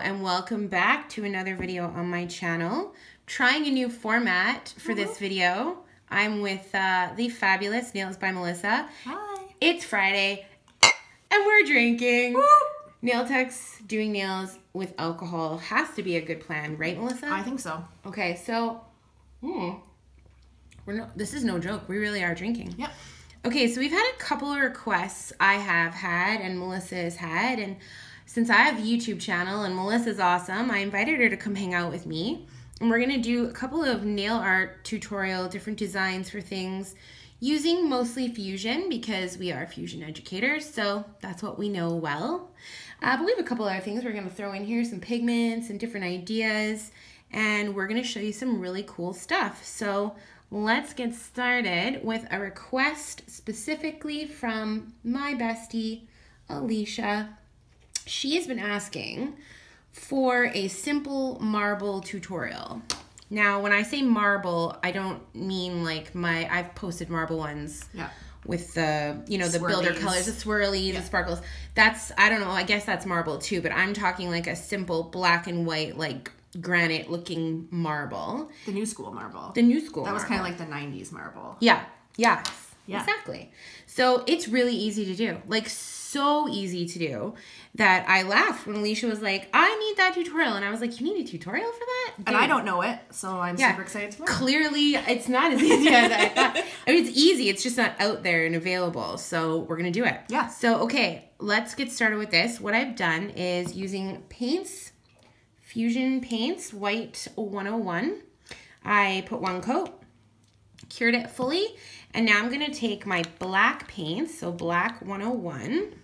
and welcome back to another video on my channel. Trying a new format for this video. I'm with the fabulous Nails by Melissa. Hi. It's Friday and we're drinking. Woo! Nail techs doing nails with alcohol has to be a good plan, right, Melissa? I think so. Okay, so this is no joke. We really are drinking. Yep. Okay, so we've had a couple of requests I have had and Melissa has had, and since I have a YouTube channel and Melissa's awesome, I invited her to come hang out with me. And we're going to do a couple of nail art tutorial, different designs for things, using mostly fusion because we are fusion educators, so that's what we know well. But we have a couple other things we're going to throw in here, some pigments and different ideas, and we're going to show you some really cool stuff. So let's get started with a request specifically from my bestie, Alicia. She has been asking for a simple marble tutorial. Now, when I say marble, I don't mean like I've posted marble ones. Yeah. With the, you know, the builder colors, the swirlies, the sparkles. That's, I don't know, I guess that's marble too, but I'm talking like a simple black and white, like granite looking marble. The new school marble. The new school That was marble. kind of like the 90s marble. Yeah. Yes. Yeah. Exactly. So it's really easy to do. Like so easy to do that I laughed when Alicia was like, I need that tutorial. And I was like, you need a tutorial for that? Dude. And I don't know it, so I'm super excited to learn. Clearly, it's not as easy as I thought. I mean, it's easy. It's just not out there and available. So we're going to do it. Yeah. So, okay, let's get started with this. What I've done is using paints, Fusion Paints, White 101. I put one coat, cured it fully, and now I'm going to take my black paints, so black 101.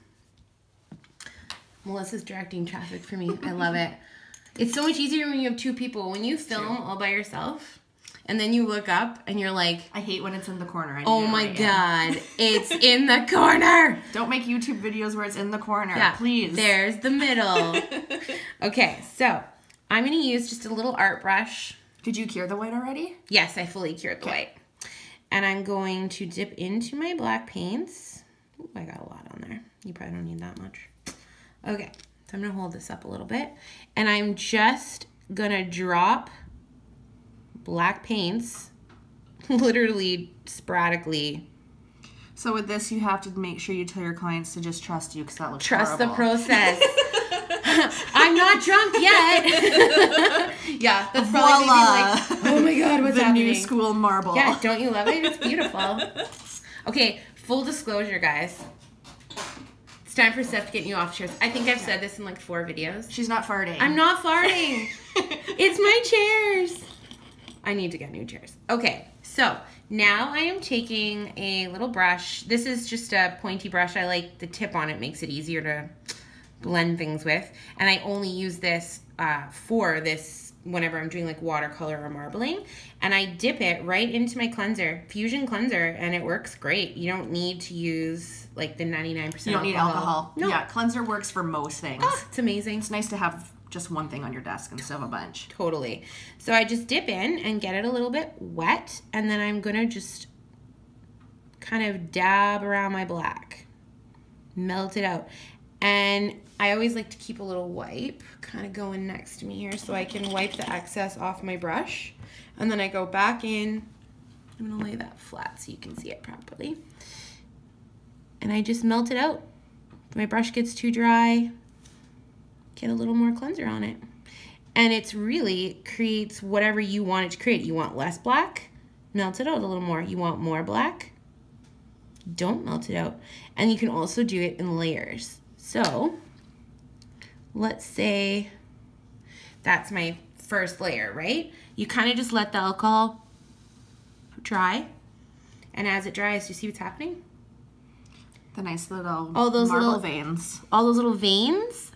Melissa's directing traffic for me. I love it. It's so much easier when you have two people. When you film all by yourself and then you look up and you're like, I hate when it's in the corner. Oh my God, it's in the corner. Don't make YouTube videos where it's in the corner, please. There's the middle. Okay, so I'm going to use just a little art brush. Did you cure the white already? Yes, I fully cured the white. And I'm going to dip into my black paints. Ooh, I got a lot on there. You probably don't need that much. Okay, so I'm going to hold this up a little bit. And I'm just going to drop black paints literally sporadically. So with this, you have to make sure you tell your clients to just trust you because that looks Trust horrible. the process. I'm not drunk yet. Yeah, that's probably like, oh my God, what's happening? The new school marble. Yeah, don't you love it? It's beautiful. Okay, full disclosure, guys. It's time for Steph to get you off chairs. I think I've said this in like 4 videos. She's not farting. I'm not farting. It's my chairs. I need to get new chairs. Okay, so now I am taking a little brush. This is just a pointy brush. I like the tip on it, makes it easier to blend things with. And I only use this for this whenever I'm doing like watercolor or marbling. And I dip it right into my cleanser, Fusion cleanser, and it works great. You don't need to use like the 99% You don't need alcohol. No. Yeah, cleanser works for most things. Oh, it's amazing. It's nice to have just one thing on your desk instead of a bunch. Totally. So I just dip in and get it a little bit wet, and then I'm going to just kind of dab around my black. Melt it out. And I always like to keep a little wipe kind of going next to me here so I can wipe the excess off my brush. And then I go back in. I'm going to lay that flat so you can see it properly. And I just melt it out. If my brush gets too dry, get a little more cleanser on it. And it's really creates whatever you want it to create. You want less black? Melt it out a little more. You want more black? Don't melt it out. And you can also do it in layers. So let's say that's my first layer, right? You kind of just let the alcohol dry. And as it dries, do you see what's happening? The nice little all those marble little veins. All those little veins.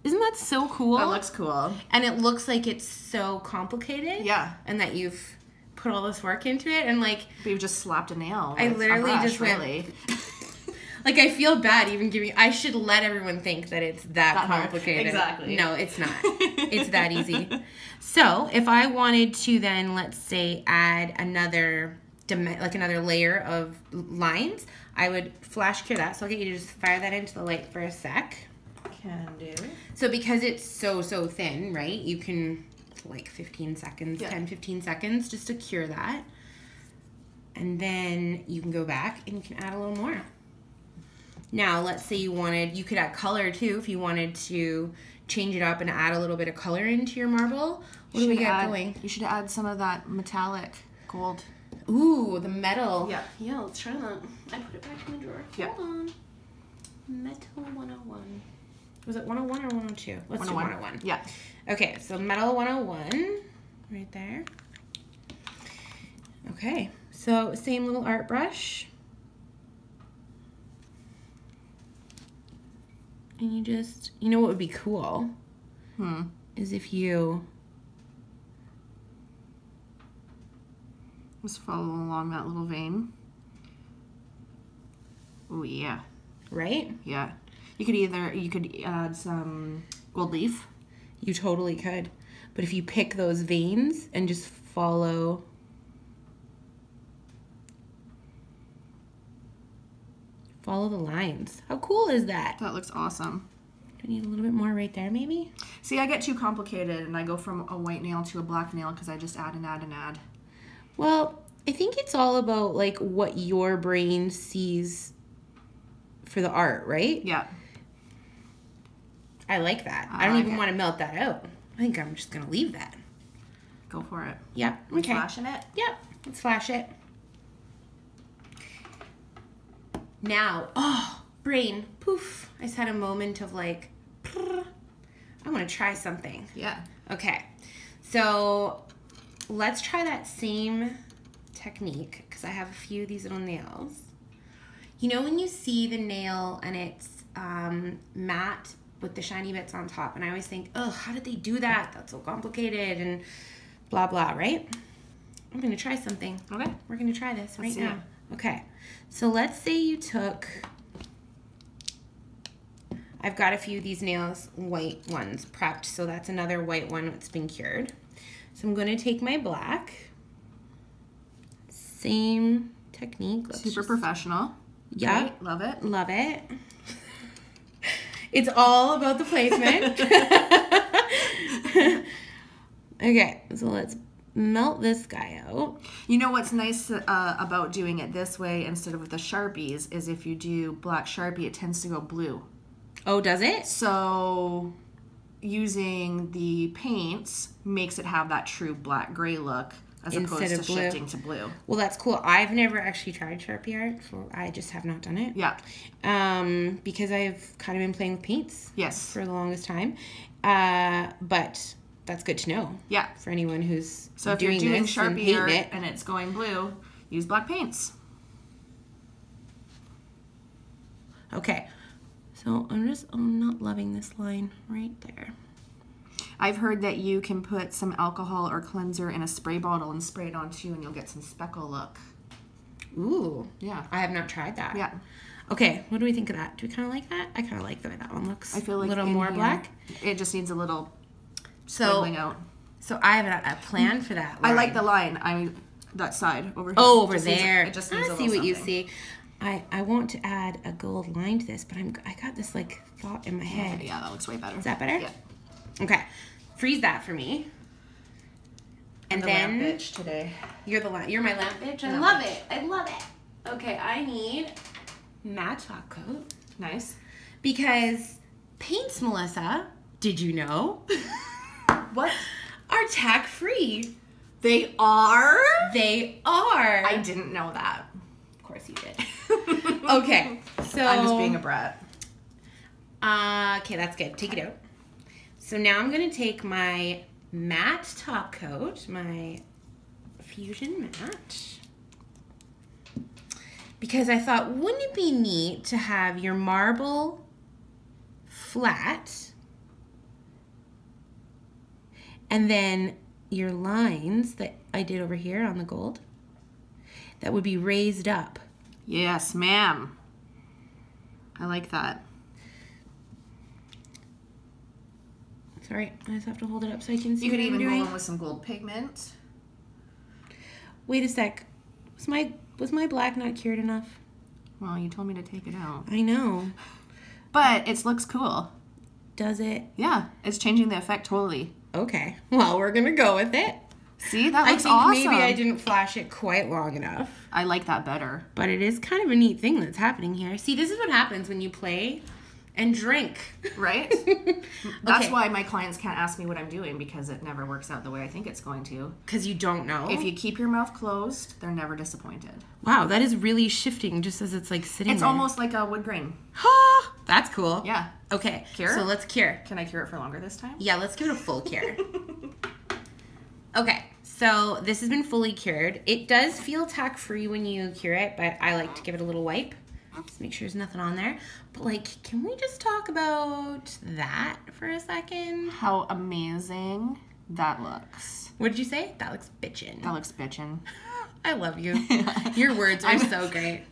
Isn't that so cool? That looks cool. And it looks like it's so complicated. Yeah. And that you've put all this work into it. And like... But you've just slapped a nail. I literally just went... Like, I feel bad even giving... I should let everyone think that it's that complicated. Exactly. No, it's not. It's that easy. So, if I wanted to then, let's say, add another layer of lines, I would flash cure that. So I'll get you to just fire that into the light for a sec. Can do. So because it's so thin, right? You can like 15 seconds, 10-15 seconds just to cure that. And then you can go back and you can add a little more. Now, let's say you could add color too if you wanted to change it up and add a little bit of color into your marble. What do we got going? You should add some of that metallic gold. Ooh, the metal. Yeah. Yeah, let's try that. I put it back in the drawer. Yeah. Hold on. Metal 101. Was it 101 or 102? Let's do 101. Yeah. Okay, so metal 101 right there. Okay, so same little art brush. And you know what would be cool? Is if you just follow along that little vein. Oh yeah. Right? Yeah. You could add some gold leaf. You totally could. But if you pick those veins and just follow the lines. How cool is that? That looks awesome. Do I need a little bit more right there maybe? See, I get too complicated and I go from a white nail to a black nail because I just add and add and add. Well, I think it's all about like what your brain sees for the art, right? Yeah. I like that. I don't even want to melt that out. I think I'm just going to leave that. Go for it. Yep. We Okay. flashing it? Yep. Let's flash it. Now, brain, poof. I just had a moment of like, I want to try something. Yeah. Okay. So let's try that same technique because I have a few of these little nails. You know when you see the nail and it's matte with the shiny bits on top, and I always think, oh, how did they do that? That's so complicated and blah, blah, right? I'm going to try something. Okay. We're going to try this right now. It. Okay. So let's say you took, I've got a few of these nails, white ones, prepped, so that's another white one that's been cured. So I'm going to take my black, same technique. Super professional. Yeah. Great. Love it. Love it. It's all about the placement. Okay, so let's melt this guy out. You know what's nice about doing it this way instead of with the Sharpies is if you do black Sharpie, it tends to go blue. Oh, does it? So using the paints makes it have that true black-gray look as opposed to shifting to blue. Well, that's cool. I've never actually tried Sharpie art, so I just have not done it. Yeah. Because I've kind of been playing with paints. Yes. For the longest time. But that's good to know. Yeah. For anyone who's so if doing you're doing this Sharpie art it. and it's going blue, use black paints. Okay. So I'm not loving this line right there. I've heard that you can put some alcohol or cleanser in a spray bottle and spray it on too, and you'll get some speckle look. Ooh. Yeah. I have not tried that. Yeah. Okay, what do we think of that? Do we kind of like that? I kind of like the way that one looks. I feel like a little more black. It just needs a little squiggling out. So I have a plan for that line. I like the line. That side over here. Oh, over there. It just needs I a see little what you something. see. I want to add a gold line to this, but I got this like thought in my head. Yeah, that looks way better. Is that better? Yeah. Okay. Freeze that for me. And then lamp bitch today. You're my lamp bitch. I love it. I love it. Okay, I need matte top coat. Nice. Because paints, Melissa, did you know? What? Are tack free. They are? They are. I didn't know that. Of course you did. Okay, so I'm just being a brat. Okay, that's good. Take it out. So now I'm going to take my matte top coat, my Fusion Matte, because I thought, wouldn't it be neat to have your marble flat and then your lines that I did over here on the gold, that would be raised up. Yes, ma'am. I like that. Sorry, I just have to hold it up so I can see You could what I'm even go doing. in with some gold pigment. Wait a sec. Was my black not cured enough? Well, you told me to take it out. I know. But it looks cool. does it? Yeah, it's changing the effect totally. Okay. Well, we're going to go with it. See, that looks awesome. I think maybe I didn't flash it quite long enough. I like that better. But it is kind of a neat thing that's happening here. See, this is what happens when you play and drink. Right? That's why my clients can't ask me what I'm doing, because it never works out the way I think it's going to. Because you don't know. If you keep your mouth closed, they're never disappointed. Wow, that is really shifting just as it's like sitting It's there. almost like a wood grain. That's cool. Yeah. Okay, Cure? So let's cure. Can I cure it for longer this time? Yeah, let's give it a full cure. Okay, so this has been fully cured. It does feel tack-free when you cure it, but I like to give it a little wipe. Just make sure there's nothing on there. But, like, can we just talk about that for a second? How amazing that looks. What did you say? That looks bitchin'. That looks bitchin'. I love you. Your words are so great.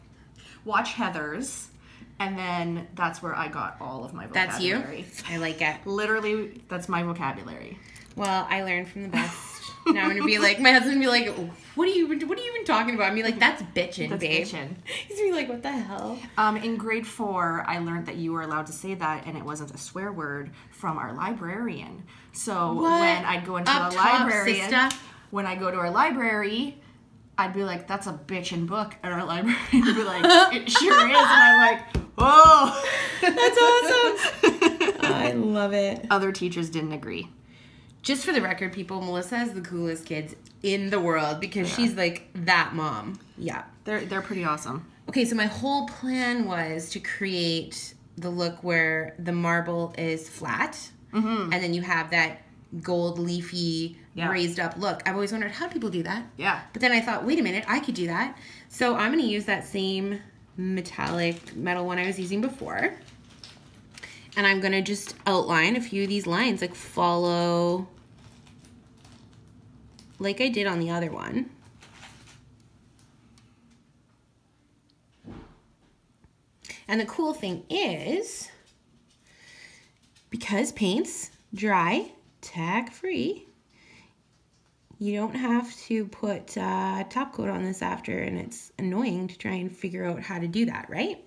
Watch Heather's, and then that's where I got all of my vocabulary. That's you? I like it. Literally, that's my vocabulary. Well, I learned from the best. Now I'm gonna be like, my husband would be like, what are you even talking about? I'm be like, that's bitchin', babe. Bitchin'. He's gonna be like, what the hell? In grade 4, I learned that you were allowed to say that, and it wasn't a swear word, from our librarian. So when I'd go into the librarian, when I go to our library, I'd be like, that's a bitchin' book, and our librarian would be like, it sure is, and I'm like, whoa, that's awesome. I love it. Other teachers didn't agree. Just for the record, people, Melissa has the coolest kids in the world because she's like that mom. Yeah. They're pretty awesome. Okay, so my whole plan was to create the look where the marble is flat, and then you have that gold leafy raised up look. I've always wondered, how do people do that? Yeah. But then I thought, wait a minute, I could do that. So I'm going to use that same metallic metal one I was using before. And I'm going to just outline a few of these lines, like follow like I did on the other one. And the cool thing is, because paint's dry, tack-free, you don't have to put top coat on this after, and it's annoying to try and figure out how to do that, right?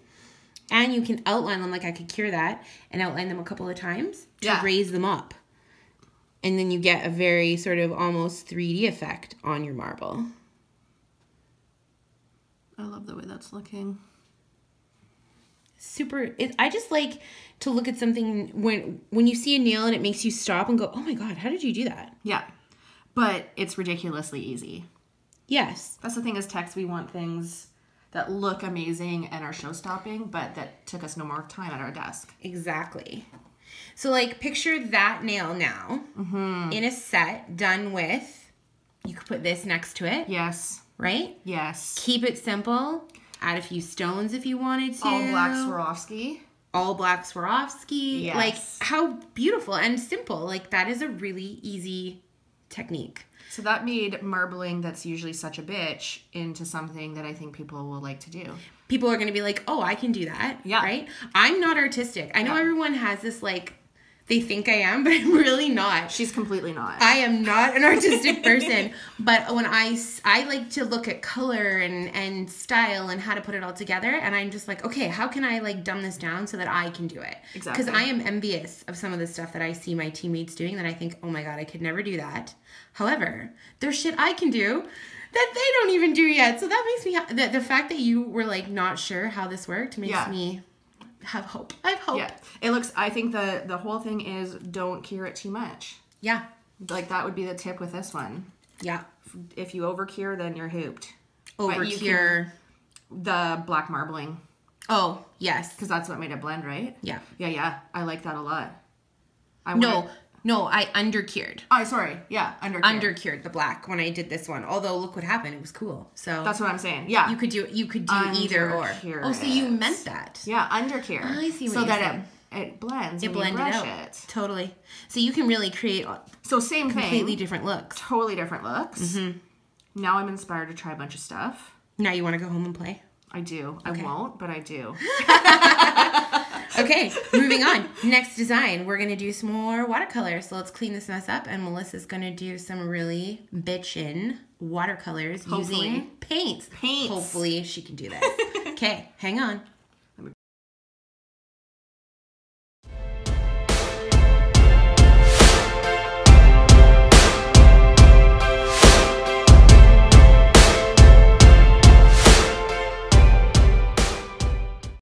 And you can outline them, like I could cure that and outline them a couple of times to raise them up. And then you get a very sort of almost 3D effect on your marble. I love the way that's looking. Super. I just like to look at something when you see a nail and it makes you stop and go, oh my God, how did you do that? Yeah. But it's ridiculously easy. Yes. That's the thing as techs, we want things that look amazing and are show-stopping, but that took us no more time at our desk. Exactly. So, like, picture that nail now in a set done with, you could put this next to it. Yes. Right? Yes. Keep it simple. Add a few stones if you wanted to. All black Swarovski. All black Swarovski. Yes. Like, how beautiful and simple. Like, that is a really easy technique. So that made marbling that's usually such a bitch into something that I think people will like to do. People are going to be like, oh, I can do that. Yeah. Right? I'm not artistic. I know everyone has this, like, they think I am, but I'm really not. She's completely not. I am not an artistic person. But when I like to look at color and style and how to put it all together. And I'm just like, okay, how can I, like, dumb this down so that I can do it? Exactly. Because I am envious of some of the stuff that I see my teammates doing that I think, oh my God, I could never do that. However, there's shit I can do that they don't even do yet. So that makes me, the fact that you were, like, not sure how this worked makes me have hope. I have hope. Yeah. It looks, I think the whole thing is don't cure it too much. Yeah. Like, that would be the tip with this one. Yeah. If you over cure, then you're hooped. Over cure. The black marbling. Oh, yes. Because that's what made it blend, right? Yeah. Yeah. I like that a lot. No, I undercured. Oh, sorry. Yeah, undercured. Undercured the black when I did this one. Although, look what happened. It was cool. So that's what I'm saying. Yeah. You could do either or. Oh, so you meant that. Yeah, undercure. I see what so you're that saying. it blends. It blended out. It. Totally. So you can really create same completely thing. different looks. Totally different looks. Mm-hmm. Now I'm inspired to try a bunch of stuff. Now you want to go home and play? I do. Okay. I won't, but I do. Okay, moving on. Next design, we're going to do some more watercolors. So let's clean this mess up, and Melissa's going to do some really bitchin' watercolors using paints. Hopefully she can do this. Okay, hang on.